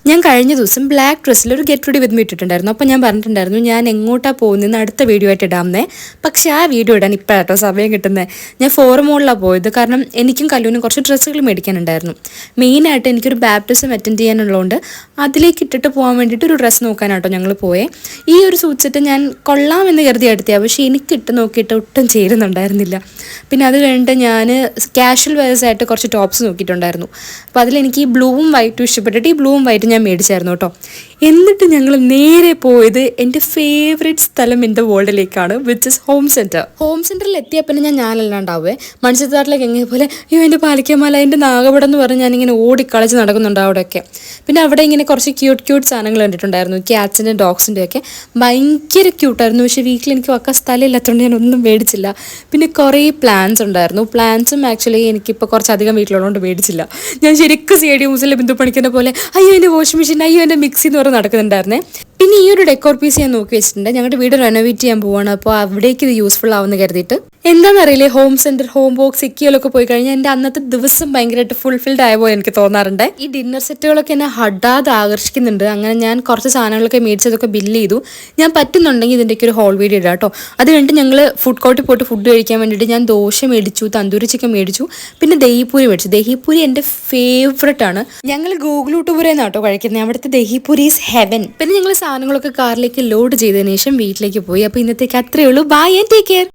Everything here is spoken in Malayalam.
ഞാൻ കഴിഞ്ഞ ദിവസം ബ്ലാക്ക് ഡ്രസ്സിൽ ഒരു ഗെറ്റ് റെഡി വിത്ത് മീ ഇട്ടിട്ടുണ്ടായിരുന്നു. അപ്പോൾ ഞാൻ പറഞ്ഞിട്ടുണ്ടായിരുന്നു ഞാൻ എങ്ങോട്ടാണ് പോകുന്നതെന്ന് അടുത്ത വീഡിയോ ആയിട്ട് ഇടാമെന്നേ. പക്ഷേ ആ വീഡിയോ ഇടാൻ ഇപ്പോഴാട്ടോ സമയം കിട്ടുന്നത്. ഞാൻ ഫോറമോളിലാണ് പോയത്. കാരണം എനിക്കും കല്ലൂനും കുറച്ച് ഡ്രസ്സുകൾ മേടിക്കാനുണ്ടായിരുന്നു. മെയിനായിട്ട് എനിക്കൊരു ബാപ്റ്റിസം അറ്റൻഡ് ചെയ്യാനുള്ളതുകൊണ്ട് അതിലേക്ക് ഇട്ടിട്ട് പോകാൻ വേണ്ടിയിട്ട് ഒരു ഡ്രസ്സ് നോക്കാനാട്ടോ ഞങ്ങൾ പോയേ. ഈ ഒരു സൂട്ട് സെറ്റ് ഞാൻ കൊള്ളാമെന്ന് കരുതി എടുത്തിയാണ്. പക്ഷേ എനിക്ക് ഇട്ട് നോക്കിയിട്ട് ഒട്ടും ചേരുന്നുണ്ടായിരുന്നില്ല. പിന്നെ അത് കഴിഞ്ഞിട്ട് ഞാൻ കാഷ്വൽ വെയർസ് ആയിട്ട് കുറച്ച് ടോപ്സ് നോക്കിയിട്ടുണ്ടായിരുന്നു. അപ്പോൾ അതിലെനിക്ക് ഈ ബ്ലൂവും വൈറ്റും ഇഷ്ടപ്പെട്ടിട്ട് ഈ ബ്ലൂവും വൈറ്റും ഞാൻ മേടിച്ചായിരുന്നു കേട്ടോ. എന്നിട്ട് ഞങ്ങൾ നേരെ പോയത് എൻ്റെ ഫേവറേറ്റ് സ്ഥലം എൻ്റെ വേൾഡിലേക്കാണ്, which is home centre. Home സെൻറ്ററിൽ എത്തിയാൽ പിന്നെ ഞാനല്ലാണ്ടാവേ മൺചിത്രത്തിലേക്ക് എങ്ങനെ പോലെ അയ്യോ എൻ്റെ പാലിക്കമല എൻ്റെ നാഗപടം എന്ന് പറഞ്ഞ് ഞാനിങ്ങനെ ഓടിക്കളിച്ച് നടക്കുന്നുണ്ട് അവിടെയൊക്കെ. പിന്നെ അവിടെ ഇങ്ങനെ കുറച്ച് ക്യൂട്ട് സാധനങ്ങൾ കണ്ടിട്ടുണ്ടായിരുന്നു, ക്യാറ്റ്സിൻ്റെ ഡോഗ്സിൻ്റെ ഒക്കെ ഭയങ്കര ക്യൂട്ടായിരുന്നു. പക്ഷേ വീട്ടിൽ എനിക്ക് വെക്കാൻ സ്ഥലമില്ലാത്തതുകൊണ്ട് ഞാൻ ഒന്നും മേടിച്ചില്ല. പിന്നെ കുറേ പ്ലാൻസ് ഉണ്ടായിരുന്നു. പ്ലാൻസും ആക്ച്വലി എനിക്കിപ്പോൾ കുറച്ചധികം വീട്ടിലുള്ളതുകൊണ്ട് മേടിച്ചില്ല. ഞാൻ ശരിക്കും സി ഐ ഡി മ്യൂസിലെ ബിന്ദു പണിക്കുന്ന പോലെ അയ്യോ എൻ്റെ വാഷിംഗ് മെഷീൻ, അയ്യോ എൻ്റെ മിക്സി എന്ന് പറഞ്ഞ് നടക്കുന്നുണ്ടായിരുന്നേ. പിന്നെ ഈ ഒരു ഡെക്കോർ പീസ് ഞാൻ നോക്കി വെച്ചിട്ടുണ്ട്. ഞങ്ങളുടെ വീട് റെനോവേറ്റ് ചെയ്യാൻ പോവാണ്. അപ്പോൾ അവിടേക്ക് ഇത് യൂസ്ഫുൾ ആവുമെന്ന് കരുതിയിട്ട്. എന്താണെന്നറിയില്ലേ, ഹോം സെൻറ്റർ, ഹോം ബോക്സ്, സിക്കിയിലൊക്കെ പോയി കഴിഞ്ഞാൽ എൻ്റെ അന്നത്തെ ദിവസം ഭയങ്കരമായിട്ട് ഫുൾഫിൽഡ് ആയ പോലെ എനിക്ക് തോന്നാറുണ്ട്. ഈ ഡിന്നർ സെറ്റുകളൊക്കെ എന്നെ ഹഡാതെ ആകർഷിക്കുന്നുണ്ട്. അങ്ങനെ ഞാൻ കുറച്ച് സാധനങ്ങളൊക്കെ മേടിച്ചതൊക്കെ ബില്ല് ചെയ്തു. ഞാൻ പറ്റുന്നുണ്ടെങ്കിൽ ഇതിൻ്റെയൊക്കെ ഒരു ഹോൾ വീഡിയോ ഇടാം കേട്ടോ. അത് കഴിഞ്ഞിട്ട് ഞങ്ങൾ ഫുഡ് കോർട്ടിൽ പോയിട്ട് ഫുഡ് കഴിക്കാൻ വേണ്ടിയിട്ട് ഞാൻ ദോശ മേടിച്ചു, തന്തൂരി ചിക്കൻ മേടിച്ചു, പിന്നെ ദഹിപൂരി മേടിച്ചു. ദഹിപൂരി എൻ്റെ ഫേവററ്റ് ആണ്. ഞങ്ങൾ ഗൂഗിളൂട്ടുപുരയിൽ നിന്നാട്ടോ കഴിക്കുന്നത്. അവിടുത്തെ ദഹിപൂരി ഈസ് ഹെവൻ. പിന്നെ ഞങ്ങൾ സാധനങ്ങളൊക്കെ കാറിലേക്ക് ലോഡ് ചെയ്തതിനു ശേഷം വീട്ടിലേക്ക് പോയി. അപ്പോൾ ഇന്നത്തേക്ക് അത്രയേ ഉള്ളൂ. Bye and take care.